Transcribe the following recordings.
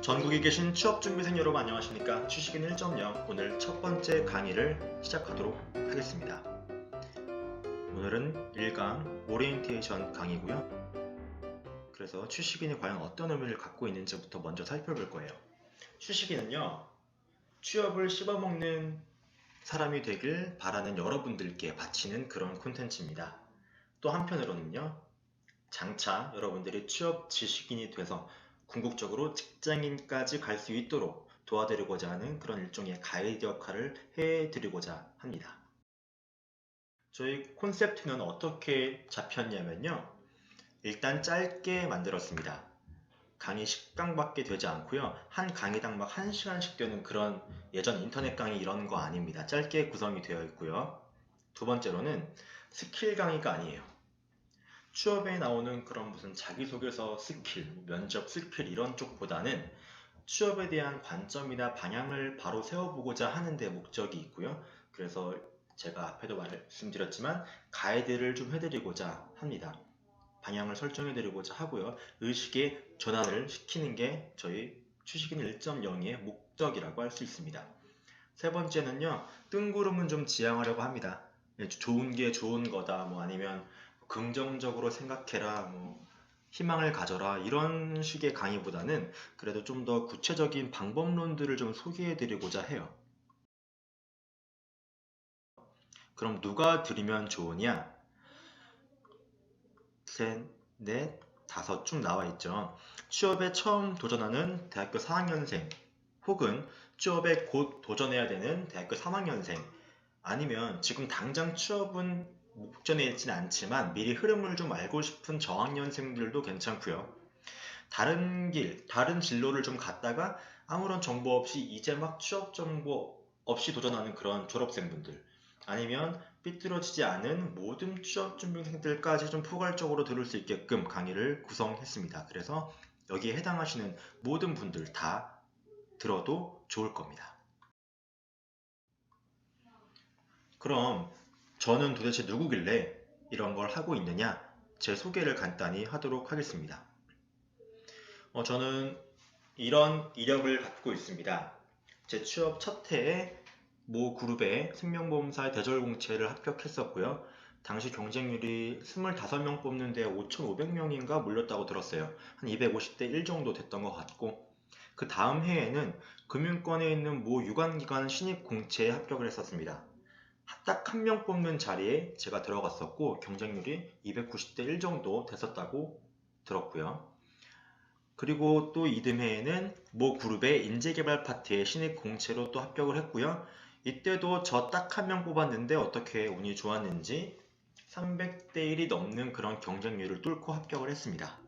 전국에 계신 취업준비생 여러분 안녕하십니까. 취식인 1.0 오늘 첫 번째 강의를 시작하도록 하겠습니다. 오늘은 1강 오리엔테이션 강의고요. 그래서 취식인이 과연 어떤 의미를 갖고 있는지부터 먼저 살펴볼 거예요. 취식인은요, 취업을 씹어먹는 사람이 되길 바라는 여러분들께 바치는 그런 콘텐츠입니다. 또 한편으로는요, 장차 여러분들이 취업 지식인이 돼서 궁극적으로 직장인까지 갈 수 있도록 도와드리고자 하는 그런 일종의 가이드 역할을 해드리고자 합니다. 저희 콘셉트는 어떻게 잡혔냐면요. 일단 짧게 만들었습니다. 강의 10강밖에 되지 않고요. 한 강의당 막 1시간씩 되는 그런 예전 인터넷 강의 이런 거 아닙니다. 짧게 구성이 되어 있고요. 두 번째로는 스킬 강의가 아니에요. 취업에 나오는 그런 무슨 자기소개서 스킬, 면접 스킬 이런 쪽보다는 취업에 대한 관점이나 방향을 바로 세워보고자 하는 데 목적이 있고요. 그래서 제가 앞에도 말씀드렸지만 가이드를 좀 해드리고자 합니다. 방향을 설정해드리고자 하고요. 의식의 전환을 시키는 게 저희 취식인 1.0의 목적이라고 할 수 있습니다. 세 번째는요. 뜬구름은 좀 지향하려고 합니다. 좋은 게 좋은 거다, 뭐 아니면 긍정적으로 생각해라, 뭐 희망을 가져라 이런 식의 강의보다는 그래도 좀 더 구체적인 방법론들을 좀 소개해 드리고자 해요. 그럼 누가 들으면 좋으냐? 셋, 넷, 다섯 쭉 나와 있죠. 취업에 처음 도전하는 대학교 4학년생 혹은 취업에 곧 도전해야 되는 대학교 3학년생 아니면 지금 당장 취업은 목전에 있지는 않지만 미리 흐름을 좀 알고 싶은 저학년생들도 괜찮고요. 다른 길, 다른 진로를 좀 갔다가 아무런 정보 없이 이제 막 취업 정보 없이 도전하는 그런 졸업생분들 아니면 삐뚤어지지 않은 모든 취업 준비생들까지 좀 포괄적으로 들을 수 있게끔 강의를 구성했습니다. 그래서 여기에 해당하시는 모든 분들 다 들어도 좋을 겁니다. 그럼 저는 도대체 누구길래 이런 걸 하고 있느냐? 제 소개를 간단히 하도록 하겠습니다. 저는 이런 이력을 갖고 있습니다. 제 취업 첫 해에 모 그룹의 생명보험사의 대절공채를 합격했었고요. 당시 경쟁률이 25명 뽑는데 5,500명인가 몰렸다고 들었어요. 한 250대 1 정도 됐던 것 같고 그 다음 해에는 금융권에 있는 모 유관기관 신입공채에 합격을 했었습니다. 딱 한 명 뽑는 자리에 제가 들어갔었고 경쟁률이 290대 1 정도 됐었다고 들었고요. 그리고 또 이듬해에는 모 그룹의 인재개발 파트의 신입 공채로 또 합격을 했고요. 이때도 저 딱 한 명 뽑았는데 어떻게 운이 좋았는지 300대 1이 넘는 그런 경쟁률을 뚫고 합격을 했습니다.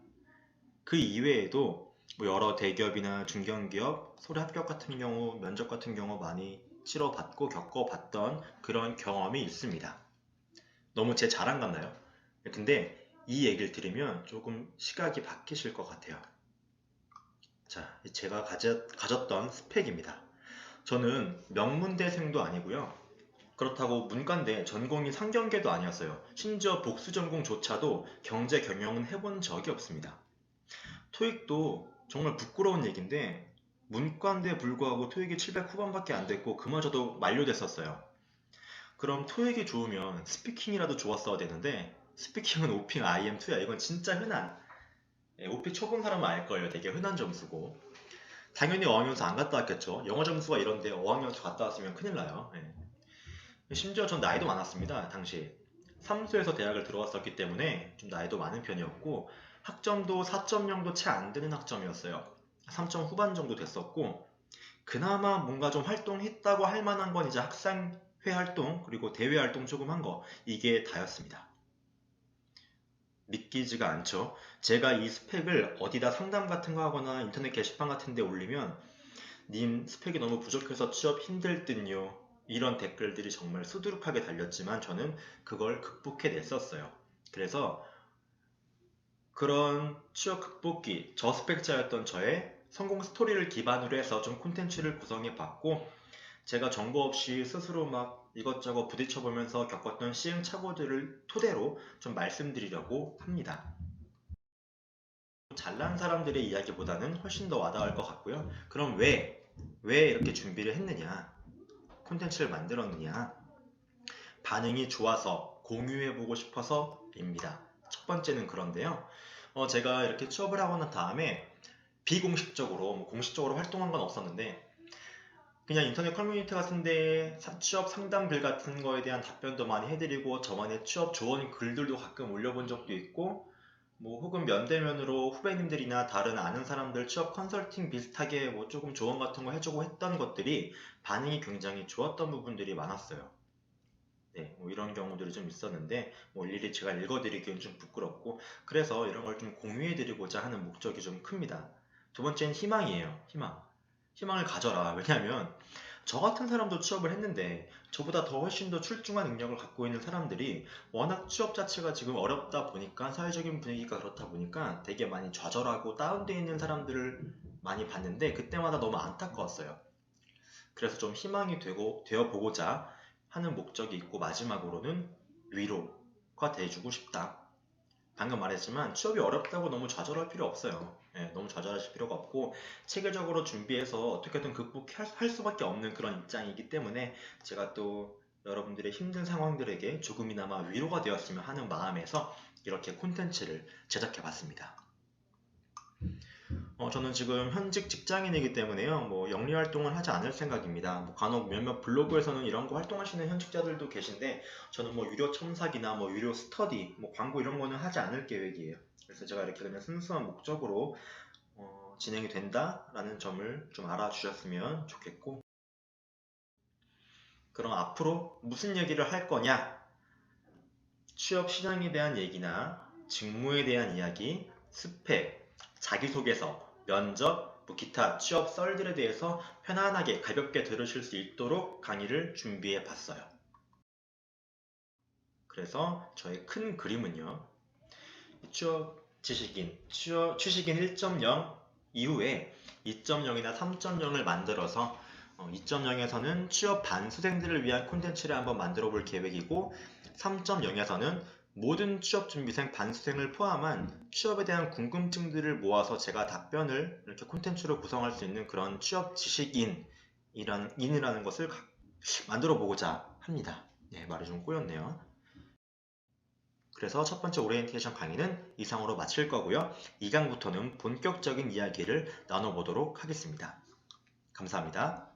그 이외에도 뭐 여러 대기업이나 중견기업, 서류 합격 같은 경우, 면접 같은 경우 많이 치러봤고 겪어봤던 그런 경험이 있습니다. 너무 제 자랑 같나요? 근데 이 얘기를 들으면 조금 시각이 바뀌실 것 같아요. 자, 제가 가졌던 스펙입니다. 저는 명문대생도 아니고요. 그렇다고 문과인데 전공이 상경계도 아니었어요. 심지어 복수 전공조차도 경제 경영은 해본 적이 없습니다. 토익도 정말 부끄러운 얘기인데 문과인데 불구하고 토익이 700 후반밖에 안 됐고 그마저도 만료됐었어요. 그럼 토익이 좋으면 스피킹이라도 좋았어야 되는데 스피킹은 오핑 IM2야. 이건 진짜 흔한 오픽 쳐본 사람은 알 거예요. 되게 흔한 점수고 당연히 어학연수 안 갔다 왔겠죠. 영어 점수가 이런데 어학연수 갔다 왔으면 큰일 나요. 심지어 전 나이도 많았습니다. 당시 삼수에서 대학을 들어왔었기 때문에 좀 나이도 많은 편이었고 학점도 4.0도 채 안 되는 학점이었어요. 3점 후반 정도 됐었고 그나마 뭔가 좀 활동했다고 할 만한 건 이제 학생회 활동 그리고 대외 활동 조금 한 거 이게 다였습니다. 믿기지가 않죠. 제가 이 스펙을 어디다 상담 같은 거 하거나 인터넷 게시판 같은 데 올리면 님 스펙이 너무 부족해서 취업 힘들 듯요. 이런 댓글들이 정말 수두룩하게 달렸지만 저는 그걸 극복해냈었어요. 그래서 그런 취업 극복기, 저스펙자였던 저의 성공 스토리를 기반으로 해서 좀 콘텐츠를 구성해 봤고 제가 정보 없이 스스로 막 이것저것 부딪혀보면서 겪었던 시행착오들을 토대로 좀 말씀드리려고 합니다. 잘난 사람들의 이야기보다는 훨씬 더 와닿을 것 같고요. 그럼 왜 이렇게 준비를 했느냐? 콘텐츠를 만들었느냐? 반응이 좋아서 공유해보고 싶어서입니다. 첫 번째는 그런데요. 제가 이렇게 취업을 하고 난 다음에 비공식적으로, 공식적으로 활동한 건 없었는데 그냥 인터넷 커뮤니티 같은데 취업 상담 글 같은 거에 대한 답변도 많이 해드리고 저만의 취업 조언 글들도 가끔 올려본 적도 있고 혹은 면대면으로 후배님들이나 다른 아는 사람들 취업 컨설팅 비슷하게 조금 조언 같은 거 해주고 했던 것들이 반응이 굉장히 좋았던 부분들이 많았어요. 네, 이런 경우들이 좀 있었는데 일일이 제가 읽어드리기는 좀 부끄럽고 그래서 이런 걸 좀 공유해드리고자 하는 목적이 좀 큽니다. 두 번째는 희망이에요. 희망을 가져라. 왜냐하면 저 같은 사람도 취업을 했는데 저보다 더 훨씬 더 출중한 능력을 갖고 있는 사람들이 워낙 취업 자체가 지금 어렵다 보니까 사회적인 분위기가 그렇다 보니까 되게 많이 좌절하고 다운되어 있는 사람들을 많이 봤는데 그때마다 너무 안타까웠어요. 그래서 좀 희망이 되어 보고자 하는 목적이 있고 마지막으로는 위로가 돼주고 싶다. 방금 말했지만 취업이 어렵다고 너무 좌절할 필요 없어요. 너무 좌절하실 필요가 없고 체계적으로 준비해서 어떻게든 극복할 수밖에 없는 그런 입장이기 때문에 제가 또 여러분들의 힘든 상황들에게 조금이나마 위로가 되었으면 하는 마음에서 이렇게 콘텐츠를 제작해 봤습니다. 저는 지금 현직 직장인이기 때문에요. 영리 활동을 하지 않을 생각입니다. 간혹 몇몇 블로그에서는 이런 거 활동하시는 현직자들도 계신데 저는 유료 첨삭이나 유료 스터디, 광고 이런 거는 하지 않을 계획이에요. 그래서 제가 이렇게 그냥 순수한 목적으로 진행이 된다라는 점을 좀 알아주셨으면 좋겠고 그럼 앞으로 무슨 얘기를 할 거냐? 취업 시장에 대한 얘기나 직무에 대한 이야기, 스펙, 자기소개서, 면접, 기타 취업 썰들에 대해서 편안하게 가볍게 들으실 수 있도록 강의를 준비해 봤어요. 그래서 저의 큰 그림은요. 취업 지식인, 취식인 1.0 이후에 2.0이나 3.0을 만들어서 2.0에서는 취업 반수생들을 위한 콘텐츠를 한번 만들어 볼 계획이고 3.0에서는 모든 취업준비생 반수생을 포함한 취업에 대한 궁금증들을 모아서 제가 답변을 이렇게 콘텐츠로 구성할 수 있는 그런 취업 지식인이라는 것을 만들어 보고자 합니다. 네, 말이 좀 꼬였네요. 그래서 첫 번째 오리엔테이션 강의는 이상으로 마칠 거고요. 2강부터는 본격적인 이야기를 나눠보도록 하겠습니다. 감사합니다.